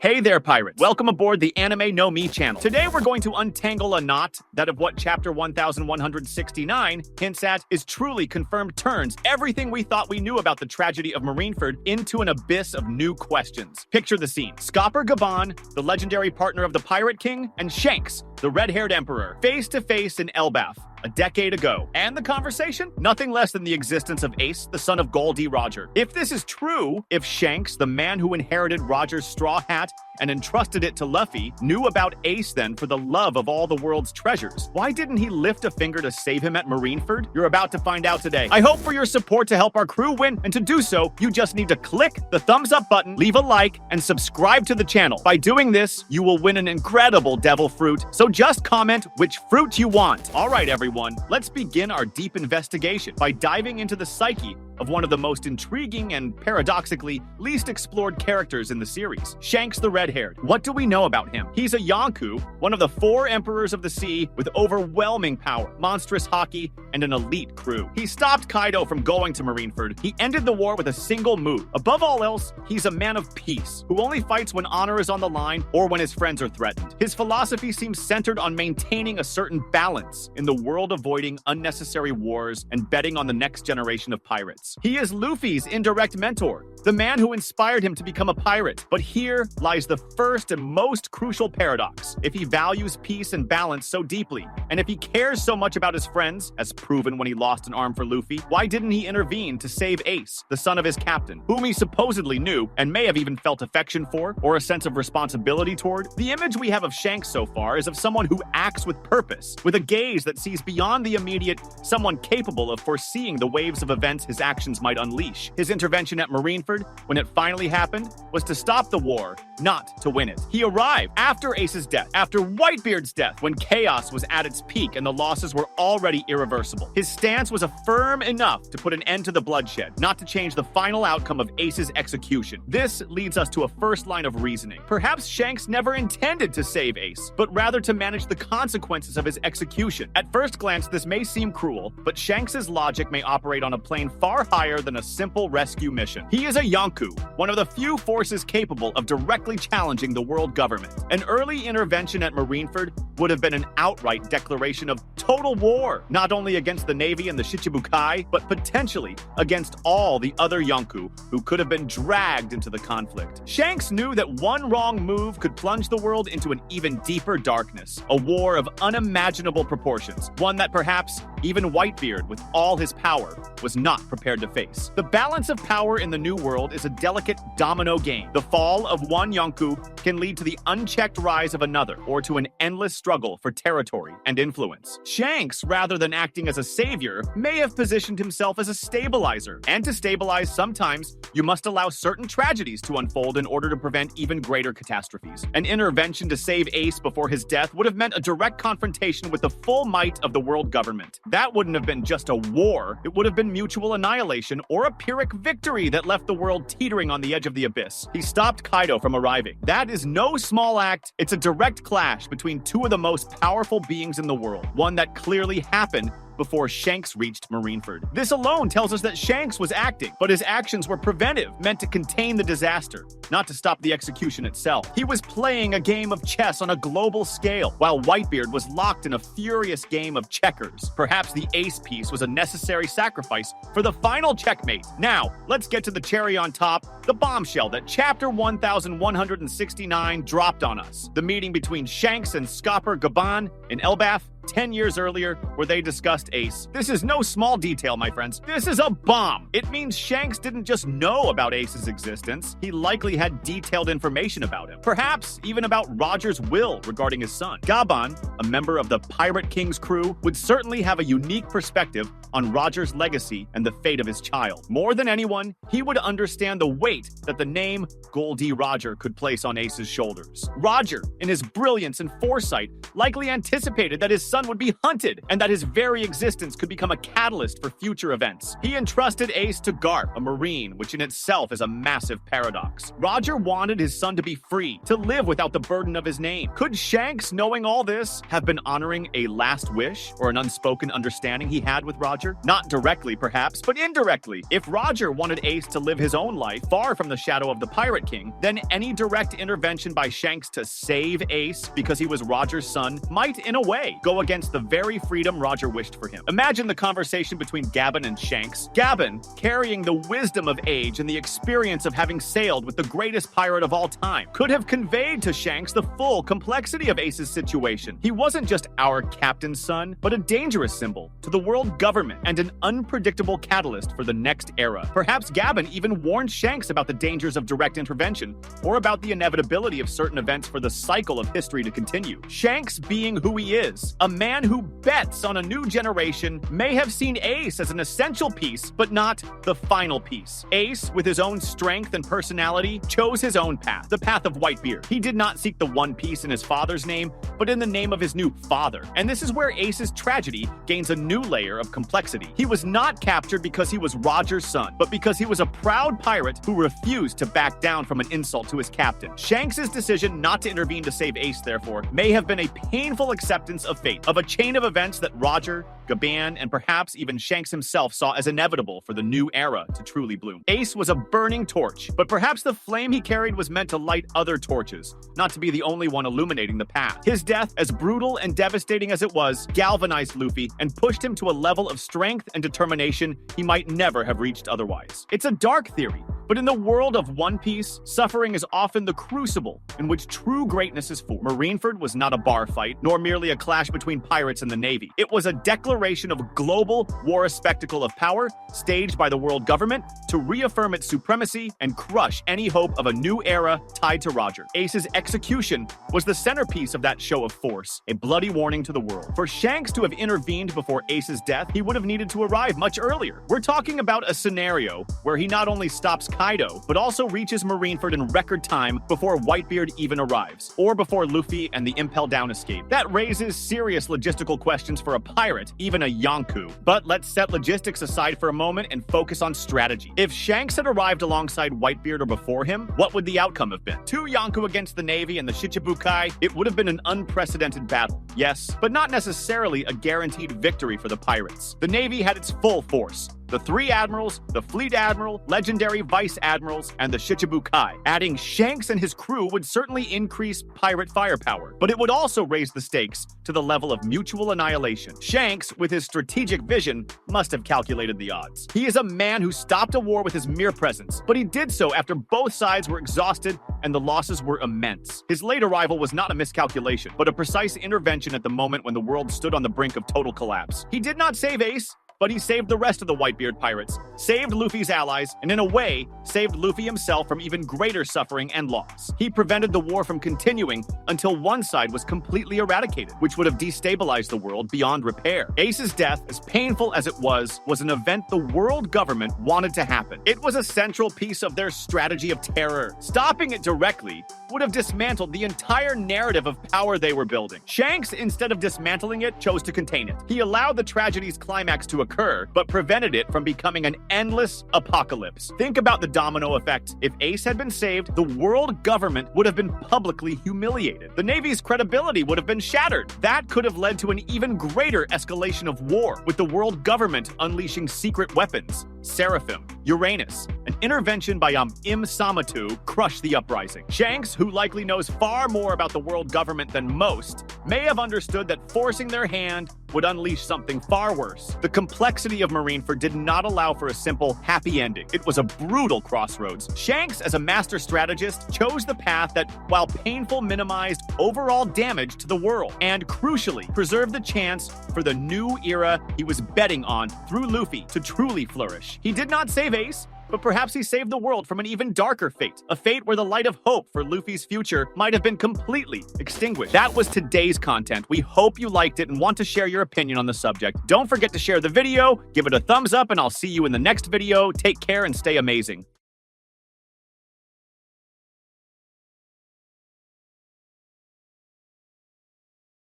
Hey there, pirates. Welcome aboard the Anime No Me channel. Today we're going to untangle a knot that of what chapter 1169 hints at is truly confirmed turns everything we thought we knew about the tragedy of Marineford into an abyss of new questions. Picture the scene. Skopper Gaban, the legendary partner of the Pirate King, and Shanks, the red-haired emperor, face to face in Elbaf a decade ago. And the conversation? Nothing less than the existence of Ace, the son of Gol D. Roger. If this is true, if Shanks, the man who inherited Roger's straw hat and entrusted it to Luffy, knew about Ace then for the love of all the world's treasures, why didn't he lift a finger to save him at Marineford? You're about to find out today. I hope for your support to help our crew win, and to do so, you just need to click the thumbs up button, leave a like, and subscribe to the channel. By doing this, you will win an incredible devil fruit, so just comment which fruit you want. All right, everyone, let's begin our deep investigation by diving into the psyche of one of the most intriguing and, paradoxically, least explored characters in the series, Shanks the Red-Haired. What do we know about him? He's a Yonkou, one of the 4 emperors of the sea with overwhelming power, monstrous haki, and an elite crew. He stopped Kaido from going to Marineford. He ended the war with a single move. Above all else, he's a man of peace, who only fights when honor is on the line or when his friends are threatened. His philosophy seems centered on maintaining a certain balance in the world, avoiding unnecessary wars and betting on the next generation of pirates. He is Luffy's indirect mentor, the man who inspired him to become a pirate. But here lies the first and most crucial paradox. If he values peace and balance so deeply, and if he cares so much about his friends, as proven when he lost an arm for Luffy, why didn't he intervene to save Ace, the son of his captain, whom he supposedly knew and may have even felt affection for, or a sense of responsibility toward? The image we have of Shanks so far is of someone who acts with purpose, with a gaze that sees beyond the immediate, someone capable of foreseeing the waves of events his actions might unleash. His intervention at Marineford, when it finally happened, was to stop the war, not to win it. He arrived after Ace's death, after Whitebeard's death, when chaos was at its peak and the losses were already irreversible. His stance was firm enough to put an end to the bloodshed, not to change the final outcome of Ace's execution. This leads us to a first line of reasoning. Perhaps Shanks never intended to save Ace, but rather to manage the consequences of his execution. At first glance, this may seem cruel, but Shanks's logic may operate on a plane far higher than a simple rescue mission. He is a Yonkou, one of the few forces capable of directly challenging the world government. An early intervention at Marineford would have been an outright declaration of total war, not only against the Navy and the Shichibukai, but potentially against all the other Yonkou who could have been dragged into the conflict. Shanks knew that one wrong move could plunge the world into an even deeper darkness, a war of unimaginable proportions, one that perhaps even Whitebeard, with all his power, was not prepared to face. The balance of power in the New World is a delicate domino game. The fall of one Yonkou can lead to the unchecked rise of another, or to an endless struggle for territory and influence. Shanks, rather than acting as a savior, may have positioned himself as a stabilizer. And to stabilize, sometimes you must allow certain tragedies to unfold in order to prevent even greater catastrophes. An intervention to save Ace before his death would have meant a direct confrontation with the full might of the world government. That wouldn't have been just a war, it would have been mutual annihilation or a Pyrrhic victory that left the world teetering on the edge of the abyss. He stopped Kaido from arriving. That is no small act. It's a direct clash between two of the most powerful beings in the world, one that clearly happened before Shanks reached Marineford. This alone tells us that Shanks was acting, but his actions were preventive, meant to contain the disaster, not to stop the execution itself. He was playing a game of chess on a global scale, while Whitebeard was locked in a furious game of checkers. Perhaps the Ace piece was a necessary sacrifice for the final checkmate. Now, let's get to the cherry on top, the bombshell that chapter 1169 dropped on us. The meeting between Shanks and Skopper Gaban in Elbaf 10 years earlier, where they discussed Ace. This is no small detail, my friends. This is a bomb. It means Shanks didn't just know about Ace's existence. He likely had detailed information about him. Perhaps even about Roger's will regarding his son. Gaban, a member of the Pirate King's crew, would certainly have a unique perspective on Roger's legacy and the fate of his child. More than anyone, he would understand the weight that the name Gol D. Roger could place on Ace's shoulders. Roger, in his brilliance and foresight, likely anticipated that his son would be hunted and that his very existence could become a catalyst for future events. He entrusted Ace to Garp, a Marine, which in itself is a massive paradox. Roger wanted his son to be free, to live without the burden of his name. Could Shanks, knowing all this, have been honoring a last wish or an unspoken understanding he had with Roger? Roger? Not directly, perhaps, but indirectly. If Roger wanted Ace to live his own life far from the shadow of the Pirate King, then any direct intervention by Shanks to save Ace because he was Roger's son might, in a way, go against the very freedom Roger wished for him. Imagine the conversation between Gavin and Shanks. Gavin, carrying the wisdom of age and the experience of having sailed with the greatest pirate of all time, could have conveyed to Shanks the full complexity of Ace's situation. He wasn't just our captain's son, but a dangerous symbol to the world government and an unpredictable catalyst for the next era. Perhaps Gavin even warned Shanks about the dangers of direct intervention, or about the inevitability of certain events for the cycle of history to continue. Shanks, being who he is, a man who bets on a new generation, may have seen Ace as an essential piece, but not the final piece. Ace, with his own strength and personality, chose his own path, the path of Whitebeard. He did not seek the one piece in his father's name, but in the name of his new father. And this is where Ace's tragedy gains a new layer of complexity. He was not captured because he was Roger's son, but because he was a proud pirate who refused to back down from an insult to his captain. Shanks' decision not to intervene to save Ace, therefore, may have been a painful acceptance of fate, of a chain of events that Roger, Gaban, and perhaps even Shanks himself saw as inevitable for the new era to truly bloom. Ace was a burning torch, but perhaps the flame he carried was meant to light other torches, not to be the only one illuminating the path. His death, as brutal and devastating as it was, galvanized Luffy and pushed him to a level of strength and determination he might never have reached otherwise. It's a dark theory, but in the world of One Piece, suffering is often the crucible in which true greatness is formed. Marineford was not a bar fight, nor merely a clash between pirates and the Navy. It was a declaration of a global war spectacle of power, staged by the world government to reaffirm its supremacy and crush any hope of a new era tied to Roger. Ace's execution was the centerpiece of that show of force, a bloody warning to the world. For Shanks to have intervened before Ace's death, he would have needed to arrive much earlier. We're talking about a scenario where he not only stops Kaido, but also reaches Marineford in record time before Whitebeard even arrives, or before Luffy and the Impel Down escape. That raises serious logistical questions for a pirate, even a Yonkou. But let's set logistics aside for a moment and focus on strategy. If Shanks had arrived alongside Whitebeard or before him, what would the outcome have been? 2 Yonkou against the Navy and the Shichibukai? It would have been an unprecedented battle, yes, but not necessarily a guaranteed victory for the pirates. The Navy had its full force. The 3 admirals, the fleet admiral, legendary vice admirals, and the Shichibukai. Adding Shanks and his crew would certainly increase pirate firepower, but it would also raise the stakes to the level of mutual annihilation. Shanks, with his strategic vision, must have calculated the odds. He is a man who stopped a war with his mere presence, but he did so after both sides were exhausted and the losses were immense. His late arrival was not a miscalculation, but a precise intervention at the moment when the world stood on the brink of total collapse. He did not save Ace, but he saved the rest of the Whitebeard pirates, saved Luffy's allies, and in a way, saved Luffy himself from even greater suffering and loss. He prevented the war from continuing until one side was completely eradicated, which would have destabilized the world beyond repair. Ace's death, as painful as it was an event the world government wanted to happen. It was a central piece of their strategy of terror. Stopping it directly would have dismantled the entire narrative of power they were building. Shanks, instead of dismantling it, chose to contain it. He allowed the tragedy's climax to occur, but prevented it from becoming an endless apocalypse. Think about the domino effect. If Ace had been saved, the world government would have been publicly humiliated. The Navy's credibility would have been shattered. That could have led to an even greater escalation of war, with the world government unleashing secret weapons. Seraphim, Uranus, an intervention by Im Samatu crushed the uprising. Shanks, who likely knows far more about the world government than most, may have understood that forcing their hand would unleash something far worse. The complexity of Marineford did not allow for a simple, happy ending. It was a brutal crossroads. Shanks, as a master strategist, chose the path that, while painful, minimized overall damage to the world, and crucially, preserved the chance for the new era he was betting on through Luffy to truly flourish. He did not save Ace, but perhaps he saved the world from an even darker fate. A fate where the light of hope for Luffy's future might have been completely extinguished. That was today's content. We hope you liked it and want to share your opinion on the subject. Don't forget to share the video, give it a thumbs up, and I'll see you in the next video. Take care and stay amazing.